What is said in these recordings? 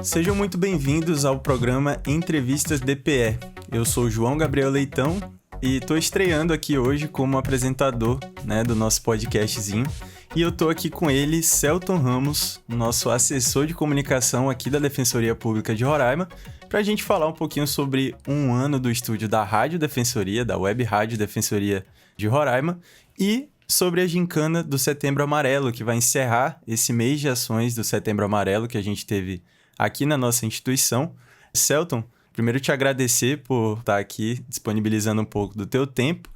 Sejam muito bem-vindos ao programa Entrevistas DPE. Eu sou João Gabriel Leitão e estou estreando aqui hoje como apresentador, do nosso podcastzinho. E eu estou aqui com ele, Celton Ramos, nosso assessor de comunicação aqui da Defensoria Pública de Roraima, para a gente falar um pouquinho sobre um ano do estúdio da Rádio Defensoria, da Web Rádio Defensoria de Roraima, e sobre a gincana do Setembro Amarelo, que vai encerrar esse mês de ações do Setembro Amarelo que a gente teve aqui na nossa instituição. Celton, primeiro te agradecer por estar aqui disponibilizando um pouco do teu tempo.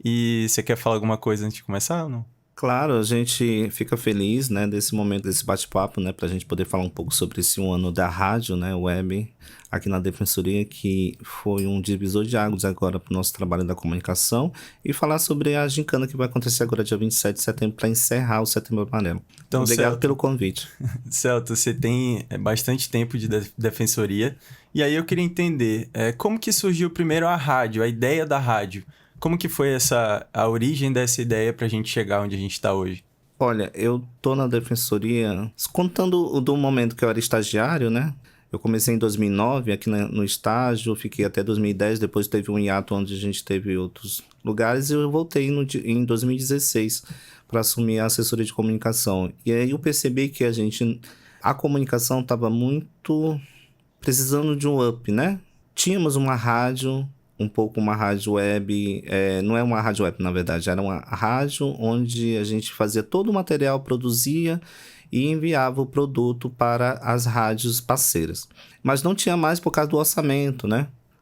E você quer falar alguma coisa antes de começar ou não? Claro, a gente fica feliz, desse momento, desse bate-papo, para a gente poder falar um pouco sobre esse um ano da rádio, web, aqui na Defensoria, que foi um divisor de águas agora para o nosso trabalho da comunicação, e falar sobre a gincana que vai acontecer agora dia 27 de setembro para encerrar o Setembro Amarelo. Então, obrigado pelo convite. Celto, você tem bastante tempo de Defensoria, e aí eu queria entender como que surgiu primeiro a rádio, a ideia da rádio. Como que foi a origem dessa ideia para a gente chegar onde a gente está hoje? Olha, eu tô na Defensoria, contando do momento que eu era estagiário, Eu comecei em 2009 aqui no estágio, fiquei até 2010, depois teve um hiato onde a gente teve outros lugares e eu voltei em 2016 para assumir a assessoria de comunicação. E aí eu percebi que a comunicação estava muito precisando de um up, Tínhamos uma rádio, uma rádio web, não é uma rádio web na verdade, era uma rádio onde a gente fazia todo o material, produzia e enviava o produto para as rádios parceiras. Mas não tinha mais por causa do orçamento,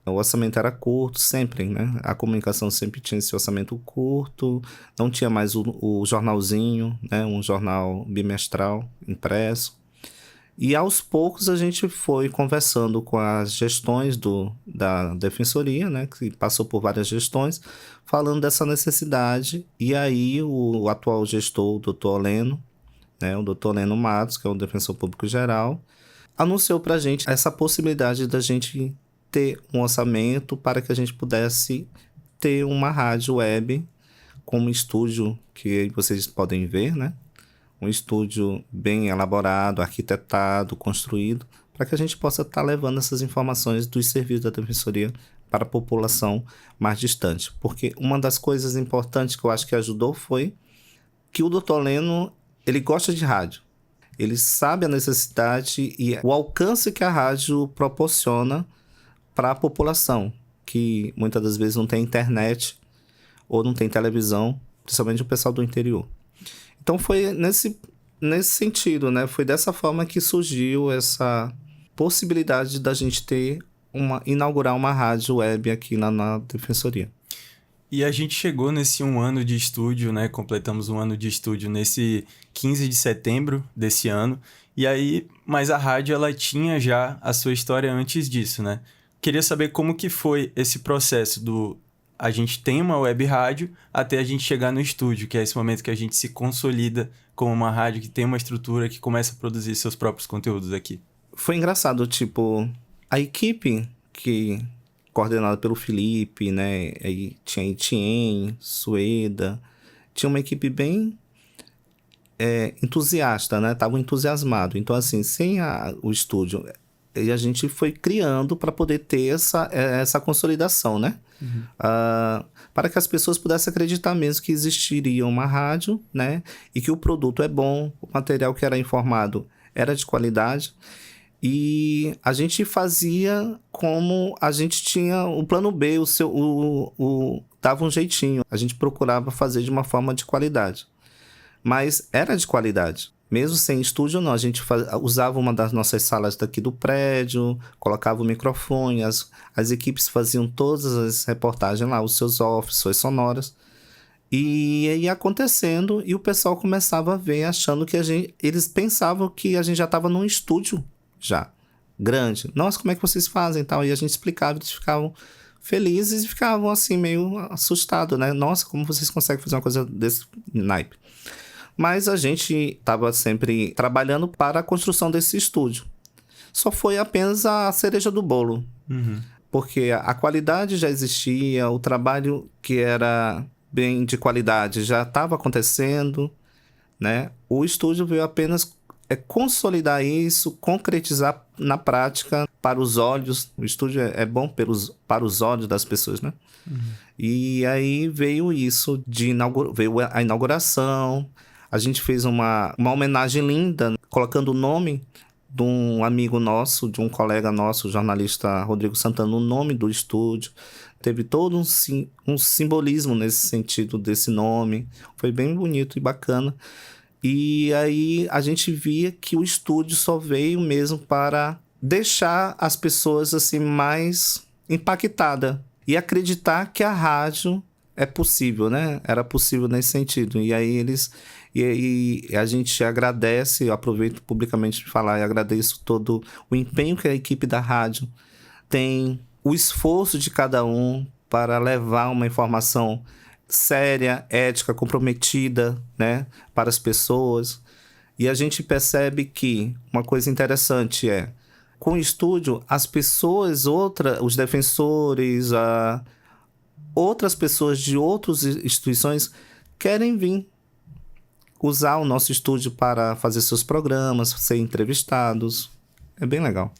O orçamento era curto sempre, A comunicação sempre tinha esse orçamento curto, não tinha mais o jornalzinho, Um jornal bimestral impresso. E aos poucos a gente foi conversando com as gestões da Defensoria, que passou por várias gestões, falando dessa necessidade. E aí o atual gestor, o Dr. Oleno, o Dr. Oleno Matos, que é o Defensor Público Geral, anunciou para a gente essa possibilidade da gente ter um orçamento para que a gente pudesse ter uma rádio web com um estúdio que vocês podem ver, Um estúdio bem elaborado, arquitetado, construído, para que a gente possa estar levando essas informações dos serviços da Defensoria para a população mais distante. Porque uma das coisas importantes que eu acho que ajudou foi que o Dr. Leno, ele gosta de rádio. Ele sabe a necessidade e o alcance que a rádio proporciona para a população, que muitas das vezes não tem internet ou não tem televisão, principalmente o pessoal do interior. Então foi nesse sentido, Foi dessa forma que surgiu essa possibilidade da gente inaugurar uma rádio web aqui na Defensoria. E a gente chegou nesse um ano de estúdio, Completamos um ano de estúdio nesse 15 de setembro desse ano. E aí, mas a rádio, ela tinha já a sua história antes disso, Queria saber como que foi esse processo a gente tem uma web rádio até a gente chegar no estúdio, que é esse momento que a gente se consolida como uma rádio que tem uma estrutura que começa a produzir seus próprios conteúdos aqui. Foi engraçado, a equipe coordenada pelo Felipe, aí tinha Etienne, Sueda, tinha uma equipe bem entusiasta, Estavam entusiasmados. Então, assim, sem o estúdio, e a gente foi criando para poder ter essa consolidação, Uhum. Para que as pessoas pudessem acreditar mesmo que existiria uma rádio, e que o produto é bom, o material que era informado era de qualidade. E a gente fazia como a gente tinha o plano B, dava um jeitinho. A gente procurava fazer de uma forma de qualidade. Mas era de qualidade. Mesmo sem estúdio, não. A gente usava uma das nossas salas daqui do prédio, colocava o microfone, as equipes faziam todas as reportagens lá, os seus offs, suas sonoras. E ia acontecendo e o pessoal começava a ver, achando que eles pensavam que a gente já estava num estúdio já, grande. Nossa, como é que vocês fazem e tal? E a gente explicava, eles ficavam felizes e ficavam assim, meio assustados, Nossa, como vocês conseguem fazer uma coisa desse naipe? Mas a gente estava sempre trabalhando para a construção desse estúdio. Só foi apenas a cereja do bolo. Uhum. Porque a qualidade já existia, o trabalho que era bem de qualidade já estava acontecendo, O estúdio veio apenas consolidar isso, concretizar na prática, para os olhos. O estúdio é bom para os olhos das pessoas, né? E aí veio isso, veio a inauguração. A gente fez uma homenagem linda, colocando o nome de um amigo nosso, de um colega nosso, o jornalista Rodrigo Santana, no nome do estúdio. Teve todo um simbolismo nesse sentido desse nome. Foi bem bonito e bacana. E aí a gente via que o estúdio só veio mesmo para deixar as pessoas assim mais impactadas e acreditar que a rádio é possível, né? Era possível nesse sentido. E aí a gente agradece, eu aproveito publicamente de falar e agradeço todo o empenho que a equipe da rádio tem, o esforço de cada um para levar uma informação séria, ética, comprometida, né, para as pessoas. E a gente percebe que uma coisa interessante com o estúdio, as pessoas, os defensores, outras pessoas de outras instituições querem vir usar o nosso estúdio para fazer seus programas, ser entrevistados. É bem legal.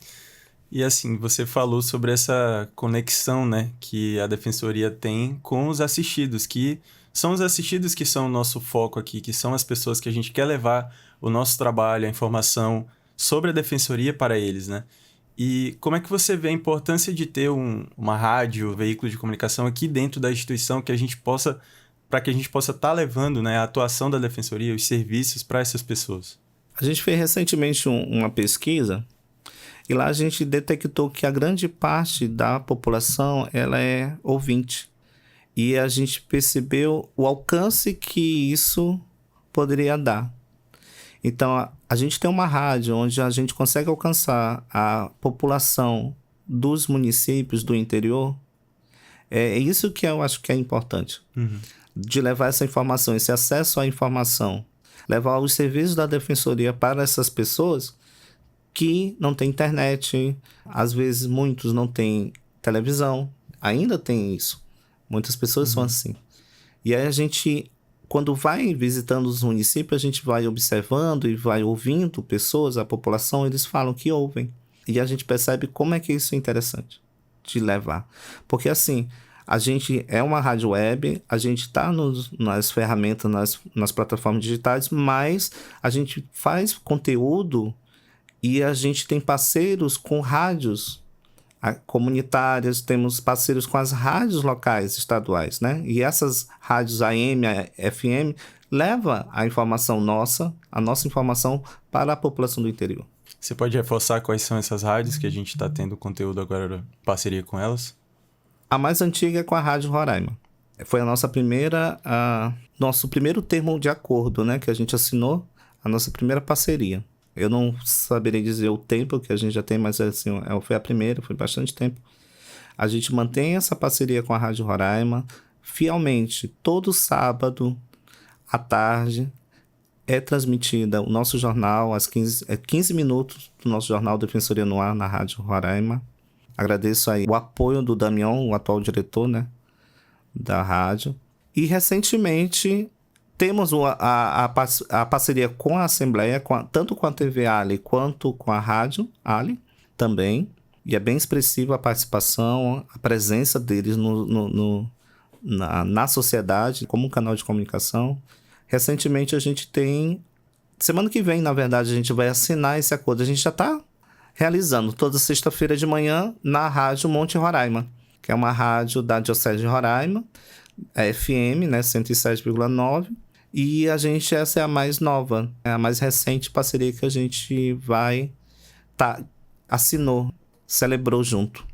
E assim, você falou sobre essa conexão, né, que a Defensoria tem com os assistidos, que são os assistidos que são o nosso foco aqui, que são as pessoas que a gente quer levar o nosso trabalho, a informação sobre a Defensoria para eles, né? E como é que você vê a importância de ter uma rádio, veículo de comunicação aqui dentro da instituição para que a gente possa estar levando, né, a atuação da Defensoria, os serviços para essas pessoas? A gente fez recentemente uma pesquisa e lá a gente detectou que a grande parte da população ela é ouvinte. E a gente percebeu o alcance que isso poderia dar. Então, a gente tem uma rádio onde a gente consegue alcançar a população dos municípios do interior. É isso que eu acho que é importante. De levar essa informação, esse acesso à informação. Levar os serviços da Defensoria para essas pessoas que não têm internet. Às vezes, muitos não têm televisão. Ainda tem isso. Muitas pessoas são assim. E aí a gente, quando vai visitando os municípios, a gente vai observando e vai ouvindo pessoas, a população, eles falam que ouvem. E a gente percebe como é que isso é interessante de levar. Porque assim, a gente é uma rádio web, a gente está nas ferramentas, nas plataformas digitais, mas a gente faz conteúdo e a gente tem parceiros com rádios comunitárias, temos parceiros com as rádios locais estaduais, né? E essas rádios AM, FM, leva a nossa informação para a população do interior. Você pode reforçar quais são essas rádios que a gente está tendo conteúdo agora, parceria com elas? A mais antiga é com a Rádio Roraima. Foi nosso primeiro termo de acordo, né? Que a gente assinou, a nossa primeira parceria. Eu não saberia dizer o tempo que a gente já tem, mas assim, foi a primeira, foi bastante tempo. A gente mantém essa parceria com a Rádio Roraima fielmente. Todo sábado à tarde é transmitida o nosso jornal, 15 minutos do nosso jornal Defensoria no Ar na Rádio Roraima. Agradeço aí o apoio do Damião, o atual diretor, né, da rádio. E recentemente temos a parceria com a Assembleia, tanto com a TV Ali quanto com a Rádio Ali também. E é bem expressiva a participação, a presença deles na sociedade como um canal de comunicação. Recentemente a gente tem... Semana que vem, na verdade, a gente vai assinar esse acordo. A gente já está realizando toda sexta-feira de manhã na Rádio Monte Roraima, que é uma rádio da Diocese de Roraima, é FM, né, 107,9. E essa é a mais nova, é a mais recente parceria que a gente assinou, celebrou junto.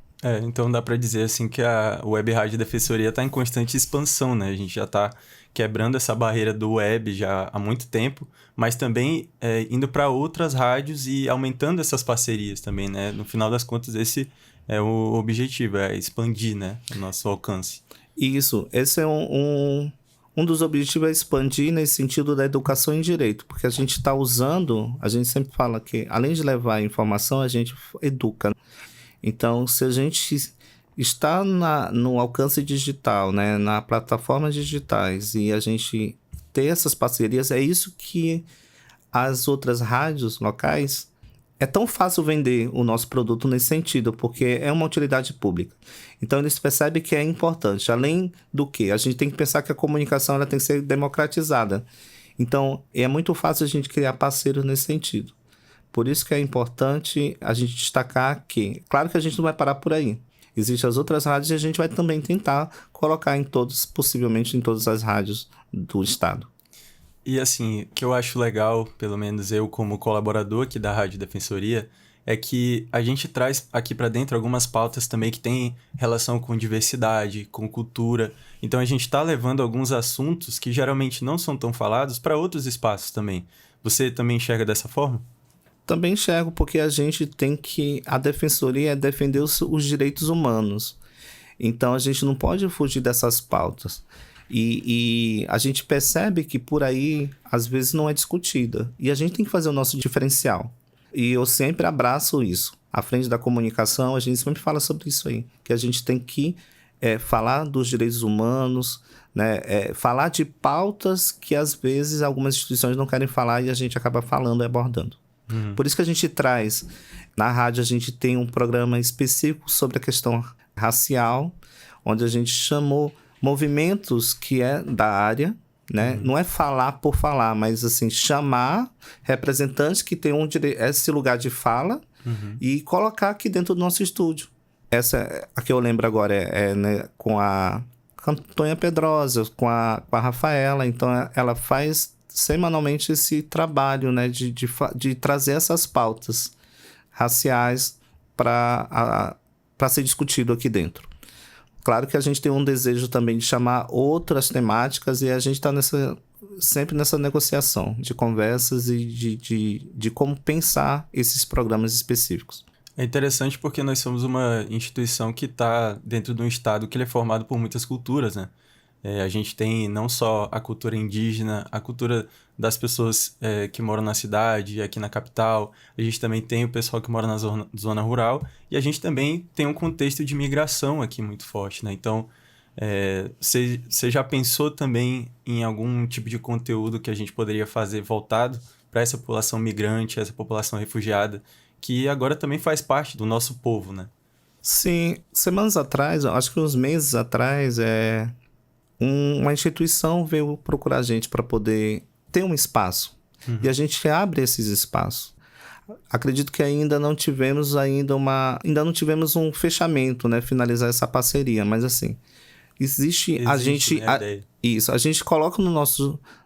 Então dá para dizer assim que a Web Rádio Defensoria está em constante expansão, né? A gente já está quebrando essa barreira do web já há muito tempo, mas também indo para outras rádios e aumentando essas parcerias também, né? No final das contas, esse é o objetivo, é expandir, né, o nosso alcance. Isso, esse é um dos objetivos, é expandir nesse sentido da educação em direito, porque a gente está usando, a gente sempre fala que além de levar informação, a gente educa. Então, se a gente está no alcance digital, né, na plataformas digitais, e a gente ter essas parcerias, é isso que as outras rádios locais é tão fácil vender o nosso produto nesse sentido, porque é uma utilidade pública. Então, eles percebem que é importante. Além do que, a gente tem que pensar que a comunicação ela tem que ser democratizada. Então, é muito fácil a gente criar parceiros nesse sentido. Por isso que é importante a gente destacar que, claro que a gente não vai parar por aí. Existem as outras rádios e a gente vai também tentar colocar possivelmente em todas as rádios do estado. E assim, o que eu acho legal, pelo menos eu como colaborador aqui da Rádio Defensoria, é que a gente traz aqui para dentro algumas pautas também que têm relação com diversidade, com cultura. Então a gente está levando alguns assuntos que geralmente não são tão falados para outros espaços também. Você também enxerga dessa forma? Também enxergo porque a defensoria é defender os direitos humanos. Então a gente não pode fugir dessas pautas. E a gente percebe que por aí, às vezes, não é discutida. E a gente tem que fazer o nosso diferencial. E eu sempre abraço isso. À frente da comunicação, a gente sempre fala sobre isso aí. Que a gente tem que falar dos direitos humanos, né? Falar de pautas que, às vezes, algumas instituições não querem falar e a gente acaba falando e abordando. Por isso que a gente traz... Na rádio, a gente tem um programa específico sobre a questão racial, onde a gente chamou movimentos que é da área, né? Não é falar por falar, mas assim, chamar representantes que tenham esse lugar de fala e colocar aqui dentro do nosso estúdio. Essa, a que eu lembro agora né, com a Antônia Pedrosa, com a Rafaela. Então, ela faz semanalmente esse trabalho, né, de trazer essas pautas raciais para ser discutido aqui dentro. Claro que a gente tem um desejo também de chamar outras temáticas e a gente está sempre nessa negociação de conversas e de como pensar esses programas específicos. É interessante porque nós somos uma instituição que está dentro de um estado que ele é formado por muitas culturas, né? A gente tem não só a cultura indígena, a cultura das pessoas que moram na cidade, aqui na capital. A gente também tem o pessoal que mora na zona rural. E a gente também tem um contexto de migração aqui muito forte, né? Então, você já pensou também em algum tipo de conteúdo que a gente poderia fazer voltado para essa população migrante, essa população refugiada, que agora também faz parte do nosso povo, né? Sim, semanas atrás, acho que uns meses atrás, uma instituição veio procurar a gente para poder ter um espaço. E a gente abre esses espaços. Acredito que ainda não tivemos um fechamento, né? Finalizar essa parceria, mas assim, existe a gente... Né, a gente coloca nas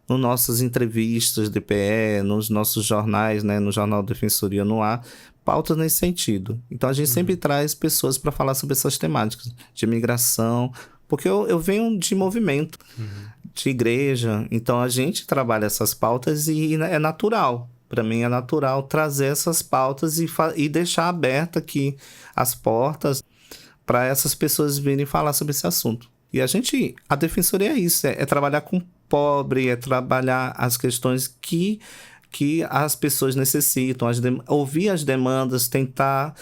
nossas entrevistas de DPE, nos nossos jornais, né? No Jornal Defensoria no Ar, pautas nesse sentido. Então a gente sempre traz pessoas para falar sobre essas temáticas de imigração, porque eu venho de movimento, de igreja, então a gente trabalha essas pautas e é natural. Para mim é natural trazer essas pautas e deixar aberta aqui as portas para essas pessoas virem falar sobre esse assunto. E a defensoria é isso, é trabalhar com o pobre, é trabalhar as questões que as pessoas necessitam, ouvir as demandas, tentar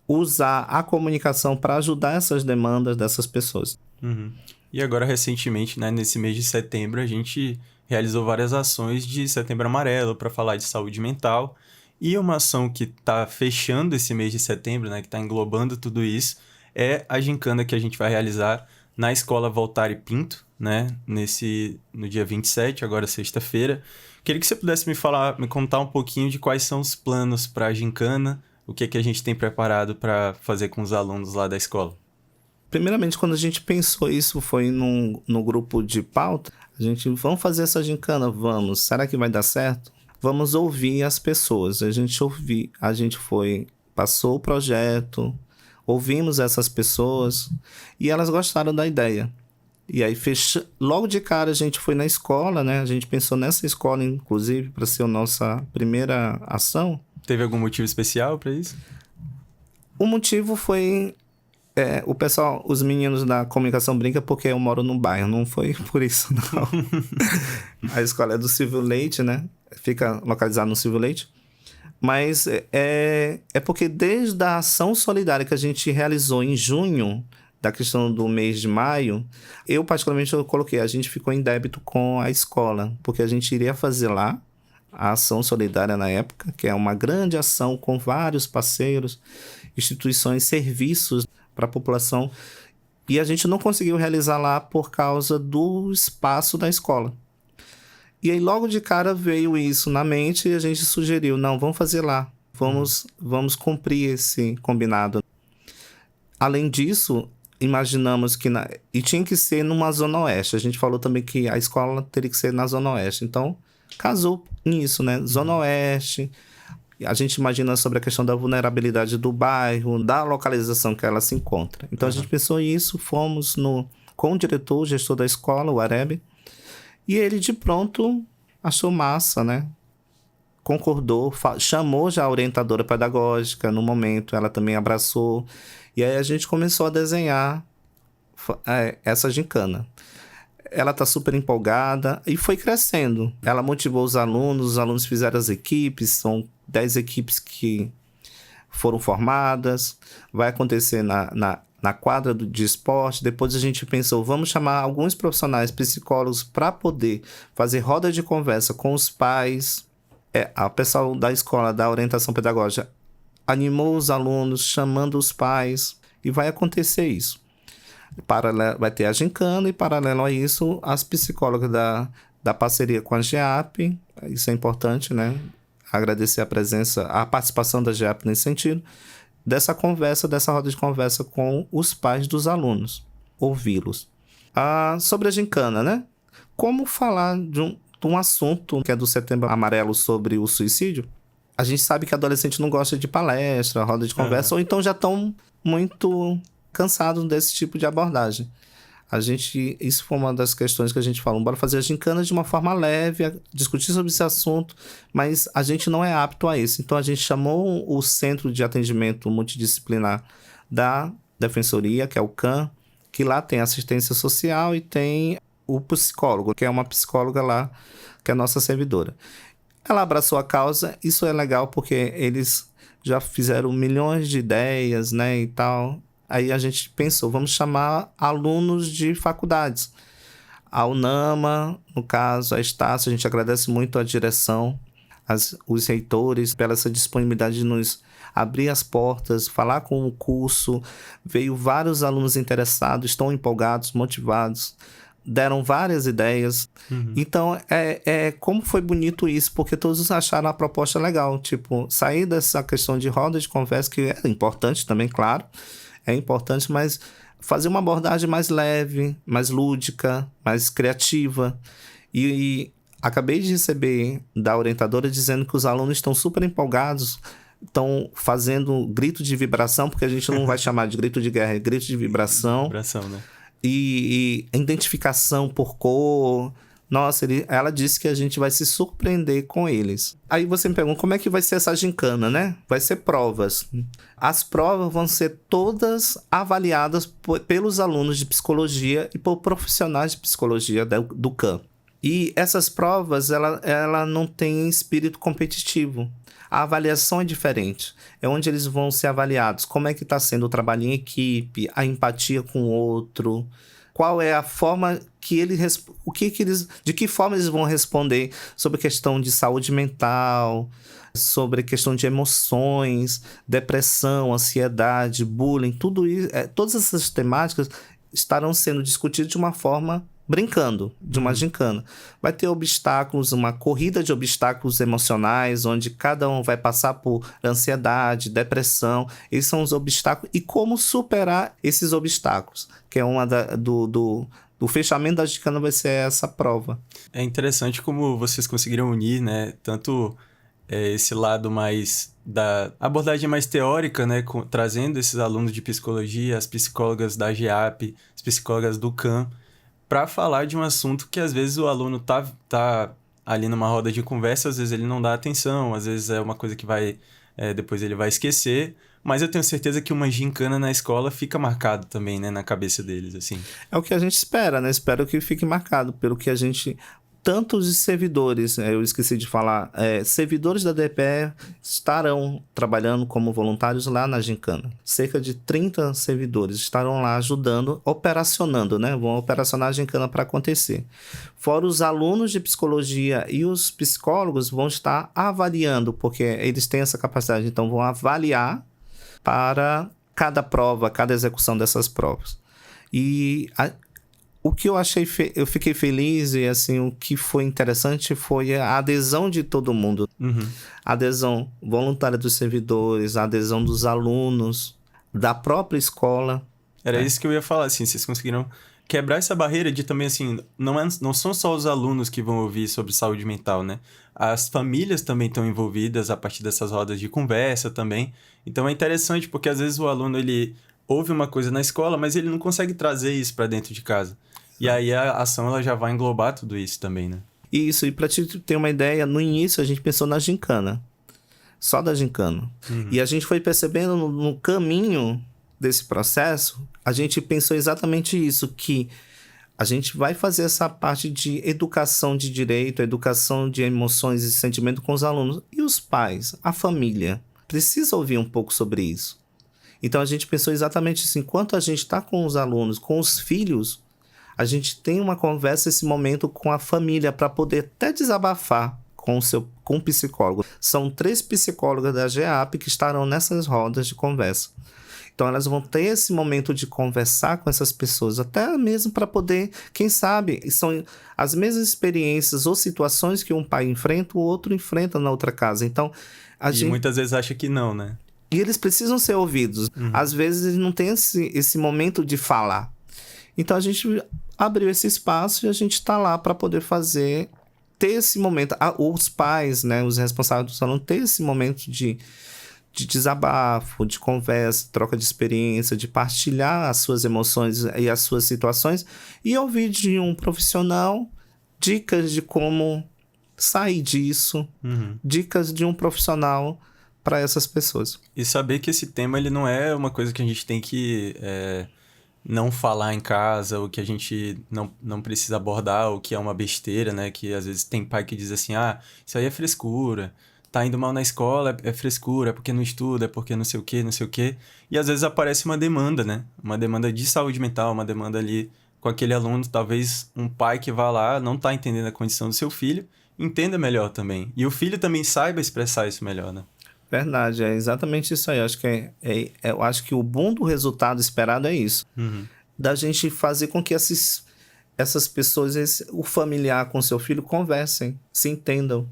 usar a comunicação para ajudar essas demandas dessas pessoas. E agora, recentemente, né, nesse mês de setembro, a gente realizou várias ações de Setembro Amarelo para falar de saúde mental. E uma ação que está fechando esse mês de setembro, né, que está englobando tudo isso, é a gincana que a gente vai realizar na Escola Voltari Pinto, né, no dia 27, agora sexta-feira. Queria que você pudesse me contar um pouquinho de quais são os planos para a gincana, o que a gente tem preparado para fazer com os alunos lá da escola. Primeiramente, quando a gente pensou isso, foi no grupo de pauta, vamos fazer essa gincana? Vamos. Será que vai dar certo? Vamos ouvir as pessoas. A gente passou o projeto, ouvimos essas pessoas e elas gostaram da ideia. E aí, logo de cara, a gente foi na escola, né? A gente pensou nessa escola, inclusive, para ser a nossa primeira ação. Teve algum motivo especial para isso? O motivo foi... o pessoal, os meninos da comunicação brincam porque eu moro no bairro, não foi por isso, não. A escola é do Silvio Leite, né? Fica localizada no Silvio Leite. Mas é porque desde a ação solidária que a gente realizou em junho, da questão do mês de maio, eu particularmente coloquei, a gente ficou em débito com a escola, porque a gente iria fazer lá a Ação Solidária na época, que é uma grande ação com vários parceiros, instituições, serviços para a população. E a gente não conseguiu realizar lá por causa do espaço da escola. E aí logo de cara veio isso na mente e a gente sugeriu, não, vamos fazer lá, vamos cumprir esse combinado. Além disso, imaginamos que... E tinha que ser numa zona oeste. A gente falou também que a escola teria que ser na zona oeste. Então, casou nisso, né? Zona oeste. A gente imagina sobre a questão da vulnerabilidade do bairro, da localização que ela se encontra. Então, a gente pensou isso, fomos com o diretor, o gestor da escola, o Areb, e ele, de pronto, achou massa, né? Concordou, chamou já a orientadora pedagógica no momento, ela também abraçou. E aí a gente começou a desenhar essa gincana. Ela está super empolgada e foi crescendo. Ela motivou os alunos fizeram as equipes, são 10 equipes que foram formadas. Vai acontecer na quadra de esporte. Depois a gente pensou, vamos chamar alguns profissionais, psicólogos, para poder fazer roda de conversa com os pais. A pessoal da escola, da orientação pedagógica, animou os alunos, chamando os pais, e vai acontecer isso. Vai ter a gincana e, paralelo a isso, as psicólogas da parceria com a GEAP, isso é importante, né? Agradecer a participação da GEAP nesse sentido, dessa roda de conversa com os pais dos alunos, ouvi-los. Sobre a gincana, né? Como falar de um assunto que é do Setembro Amarelo sobre o suicídio? A gente sabe que adolescente não gosta de palestra, roda de conversa, ou então já estão muito cansados desse tipo de abordagem. Isso foi uma das questões que a gente falou, bora fazer a gincana de uma forma leve, discutir sobre esse assunto, mas a gente não é apto a isso. Então a gente chamou o Centro de Atendimento Multidisciplinar da Defensoria, que é o CAM, que lá tem assistência social e tem o psicólogo, que é uma psicóloga lá, que é a nossa servidora. Ela abraçou a causa, isso é legal porque eles já fizeram milhões de ideias, né, e tal. Aí a gente pensou, vamos chamar alunos de faculdades. A UNAMA, no caso, a Estácio, a gente agradece muito a direção, os reitores, pela essa disponibilidade de nos abrir as portas, falar com o curso. Veio vários alunos interessados, estão empolgados, motivados, deram várias ideias. Então, como foi bonito isso, porque todos acharam a proposta legal, tipo, sair dessa questão de roda de conversa, que é importante também, claro, é importante, mas fazer uma abordagem mais leve, mais lúdica, mais criativa. E acabei de receber da orientadora dizendo que os alunos estão super empolgados, estão fazendo grito de vibração, porque a gente não vai chamar de grito de guerra, é grito de vibração. Vibração, né? E identificação por cor. Nossa, ela disse que a gente vai se surpreender com eles. Aí você me pergunta, como é que vai ser essa gincana, né? Vai ser provas. As provas vão ser todas avaliadas pelos alunos de psicologia e por profissionais de psicologia do CAM. E essas provas, ela não tem espírito competitivo. A avaliação é diferente. É onde eles vão ser avaliados. Como é que está sendo o trabalho em equipe, a empatia com o outro, qual é a forma que eles... de que forma eles vão responder sobre a questão de saúde mental, sobre a questão de emoções, depressão, ansiedade, bullying, tudo isso, todas essas temáticas estarão sendo discutidas de uma forma brincando, de uma gincana. Vai ter obstáculos, uma corrida de obstáculos emocionais, onde cada um vai passar por ansiedade, depressão. Esses são os obstáculos. E como superar esses obstáculos, que é uma do fechamento da gincana, vai ser essa prova. É interessante como vocês conseguiram unir, né, tanto esse lado mais da abordagem mais teórica, né, trazendo esses alunos de psicologia, as psicólogas da GEAP, as psicólogas do CAM, para falar de um assunto que às vezes o aluno tá ali numa roda de conversa, às vezes ele não dá atenção, às vezes é uma coisa que depois ele vai esquecer, mas eu tenho certeza que uma gincana na escola fica marcado também, né, na cabeça deles, assim. É o que a gente espera, né? Espero que fique marcado pelo que a gente tanto os servidores, eu esqueci de falar, servidores da DPE estarão trabalhando como voluntários lá na gincana. Cerca de 30 servidores estarão lá ajudando, operacionando, né? Vão operacionar a gincana para acontecer. Fora os alunos de psicologia e os psicólogos vão estar avaliando, porque eles têm essa capacidade, então vão avaliar para cada prova, cada execução dessas provas. E o que eu achei, eu fiquei feliz e assim, o que foi interessante foi a adesão de todo mundo. A adesão voluntária dos servidores, a adesão dos alunos, da própria escola. Era isso que eu ia falar, assim, vocês conseguiram quebrar essa barreira de também, assim, não são só os alunos que vão ouvir sobre saúde mental, né? As famílias também estão envolvidas a partir dessas rodas de conversa também. Então é interessante porque às vezes o aluno, ele ouve uma coisa na escola, mas ele não consegue trazer isso para dentro de casa. E aí a ação ela já vai englobar tudo isso também, né? Isso, e para te ter uma ideia, no início a gente pensou na gincana. Só da gincana. E a gente foi percebendo no caminho desse processo, a gente pensou exatamente isso, que a gente vai fazer essa parte de educação de direito, educação de emoções e sentimento com os alunos. E os pais, a família, precisa ouvir um pouco sobre isso. Então a gente pensou exatamente assim, enquanto a gente está com os alunos, com os filhos, a gente tem uma conversa, esse momento com a família, para poder até desabafar com o psicólogo. São 3 psicólogas da GEAP que estarão nessas rodas de conversa. Então elas vão ter esse momento de conversar com essas pessoas, até mesmo para poder, quem sabe, são as mesmas experiências ou situações que um pai enfrenta, o outro enfrenta na outra casa. Então, muitas vezes acha que não, né? E eles precisam ser ouvidos. Às vezes eles não têm esse momento de falar. Então a gente abriu esse espaço e a gente está lá para poder ter esse momento. Os pais, né, os responsáveis do salão, ter esse momento de desabafo, de conversa, troca de experiência, de partilhar as suas emoções e as suas situações e ouvir de um profissional dicas de como sair disso, dicas de um profissional para essas pessoas. E saber que esse tema ele não é uma coisa que a gente tem que não falar em casa, ou que a gente não precisa abordar, ou que é uma besteira, né? Que às vezes tem pai que diz assim, isso aí é frescura, tá indo mal na escola, é frescura, é porque não estuda, é porque não sei o quê, não sei o quê. E às vezes aparece uma demanda, né? Uma demanda de saúde mental, uma demanda ali com aquele aluno, talvez um pai que vá lá, não tá entendendo a condição do seu filho, entenda melhor também. E o filho também saiba expressar isso melhor, né? Verdade, é exatamente isso aí. Eu acho que eu acho que o bom do resultado esperado é isso. Da gente fazer com que essas pessoas, o familiar com seu filho, conversem, se entendam.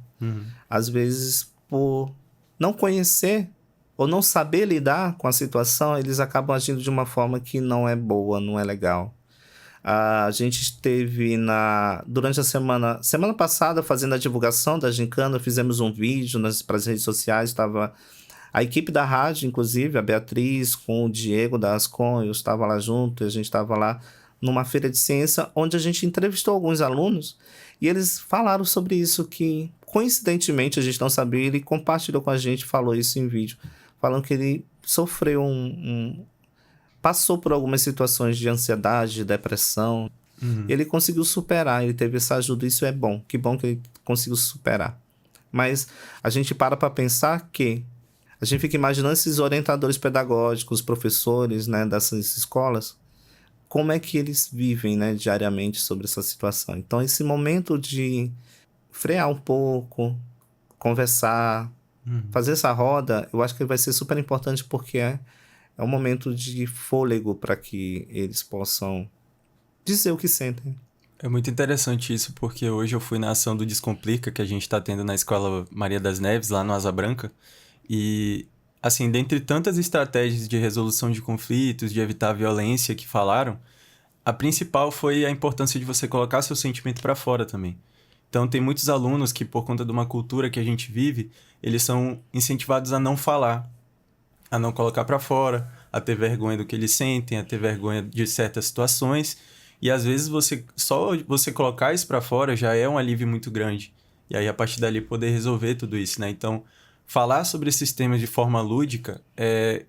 Às vezes, por não conhecer ou não saber lidar com a situação, eles acabam agindo de uma forma que não é boa, não é legal. A gente esteve durante a semana passada fazendo a divulgação da gincana, fizemos um vídeo para as redes sociais, estava a equipe da rádio, inclusive, a Beatriz com o Diego da Ascom, eu estava lá junto, a gente estava lá numa feira de ciência, onde a gente entrevistou alguns alunos e eles falaram sobre isso, que coincidentemente a gente não sabia, ele compartilhou com a gente, falou isso em vídeo, falando que ele sofreu passou por algumas situações de ansiedade, de depressão. Ele conseguiu superar, ele teve essa ajuda, isso é bom. Que bom que ele conseguiu superar. Mas a gente para pensar que a gente fica imaginando esses orientadores pedagógicos, professores, né, dessas escolas, como é que eles vivem, né, diariamente sobre essa situação. Então, esse momento de frear um pouco, conversar, fazer essa roda, eu acho que vai ser super importante porque é um momento de fôlego para que eles possam dizer o que sentem. É muito interessante isso, porque hoje eu fui na ação do Descomplica, que a gente está tendo na Escola Maria das Neves, lá no Asa Branca. E, assim, dentre tantas estratégias de resolução de conflitos, de evitar a violência que falaram, a principal foi a importância de você colocar seu sentimento para fora também. Então, tem muitos alunos que, por conta de uma cultura que a gente vive, eles são incentivados a não falar, a não colocar para fora, a ter vergonha do que eles sentem, a ter vergonha de certas situações. E às vezes só você colocar isso para fora já é um alívio muito grande. E aí a partir dali poder resolver tudo isso, né? Então, falar sobre esses temas de forma lúdica,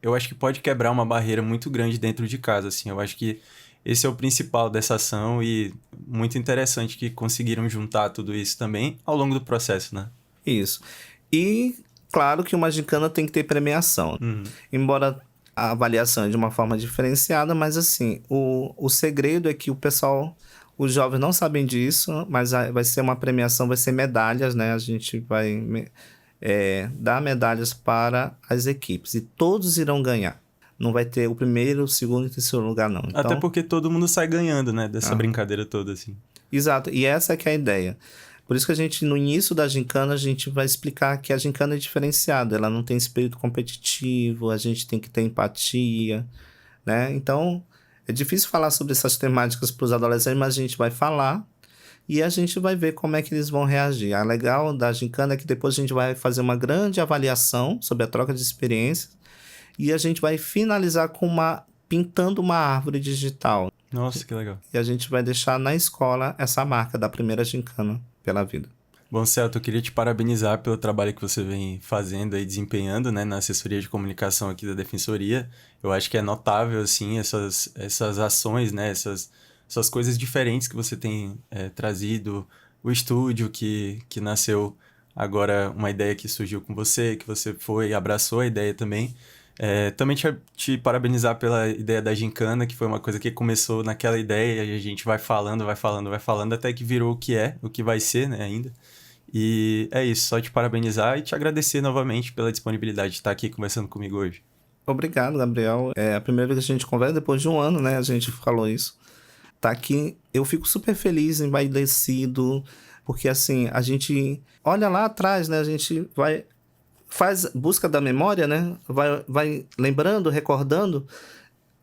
eu acho que pode quebrar uma barreira muito grande dentro de casa, assim. Eu acho que esse é o principal dessa ação e muito interessante que conseguiram juntar tudo isso também ao longo do processo, né? Isso. E claro que uma gincana tem que ter premiação. Embora a avaliação é de uma forma diferenciada, mas assim, o segredo é que os jovens não sabem disso, mas vai ser uma premiação, vai ser medalhas, né? A gente vai dar medalhas para as equipes e todos irão ganhar. Não vai ter o primeiro, o segundo e o terceiro lugar, não. Então, até porque todo mundo sai ganhando, né? Dessa brincadeira toda, assim. Exato, e essa é que é a ideia. Por isso que a gente, no início da gincana, a gente vai explicar que a gincana é diferenciada, ela não tem espírito competitivo, a gente tem que ter empatia, né? Então, é difícil falar sobre essas temáticas para os adolescentes, mas a gente vai falar e a gente vai ver como é que eles vão reagir. A legal da gincana é que depois a gente vai fazer uma grande avaliação sobre a troca de experiências e a gente vai finalizar pintando uma árvore digital. Nossa, que legal. E a gente vai deixar na escola essa marca da primeira gincana pela vida. Bom, Celto, eu queria te parabenizar pelo trabalho que você vem fazendo e desempenhando, né, na assessoria de comunicação aqui da Defensoria. Eu acho que é notável, assim, essas ações, né, essas coisas diferentes que você tem trazido. O estúdio que nasceu agora, uma ideia que surgiu com você, que você foi e abraçou a ideia também. Também te parabenizar pela ideia da gincana, que foi uma coisa que começou naquela ideia e a gente vai falando, até que virou o que vai ser, né, ainda. E é isso, só te parabenizar e te agradecer novamente pela disponibilidade de estar aqui conversando comigo hoje. Obrigado, Gabriel. É a primeira vez que a gente conversa, depois de um ano, né, a gente falou isso. Tá aqui, eu fico super feliz, envaidecido, porque assim, a gente olha lá atrás, né, a gente faz busca da memória, né? Vai lembrando, recordando.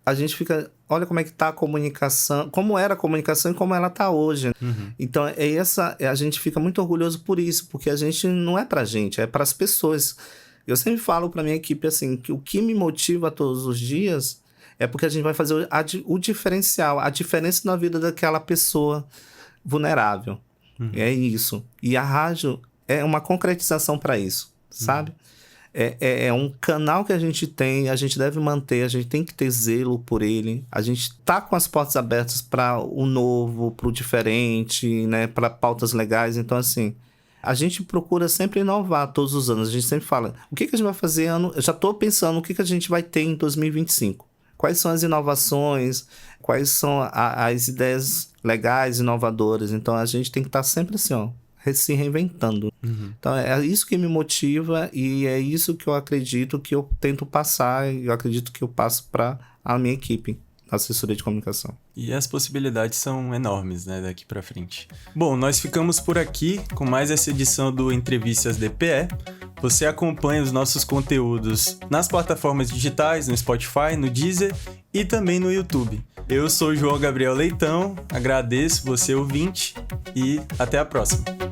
A gente fica... Olha como é que tá a comunicação, como era a comunicação e como ela tá hoje. Então, a gente fica muito orgulhoso por isso, porque a gente não é pra gente, é pras pessoas. Eu sempre falo pra minha equipe assim, que o que me motiva todos os dias é porque a gente vai fazer o diferencial, a diferença na vida daquela pessoa vulnerável. É isso. E a rádio é uma concretização para isso. Sabe? É um canal que a gente tem, a gente deve manter, a gente tem que ter zelo por ele. A gente tá com as portas abertas para o novo, para o diferente, né? Para pautas legais. Então, assim, a gente procura sempre inovar todos os anos. A gente sempre fala, o que a gente vai fazer ano... Eu já tô pensando o que a gente vai ter em 2025. Quais são as inovações, quais são as ideias legais, inovadoras. Então, a gente tem que estar sempre assim, ó, se reinventando. Então, é isso que me motiva e é isso que eu acredito que eu tento passar e eu acredito que eu passo para a minha equipe, a assessoria de comunicação. E as possibilidades são enormes, né, daqui para frente. Bom, nós ficamos por aqui com mais essa edição do Entrevistas DPE. Você acompanha os nossos conteúdos nas plataformas digitais, no Spotify, no Deezer e também no YouTube. Eu sou o João Gabriel Leitão, agradeço você ouvinte e até a próxima.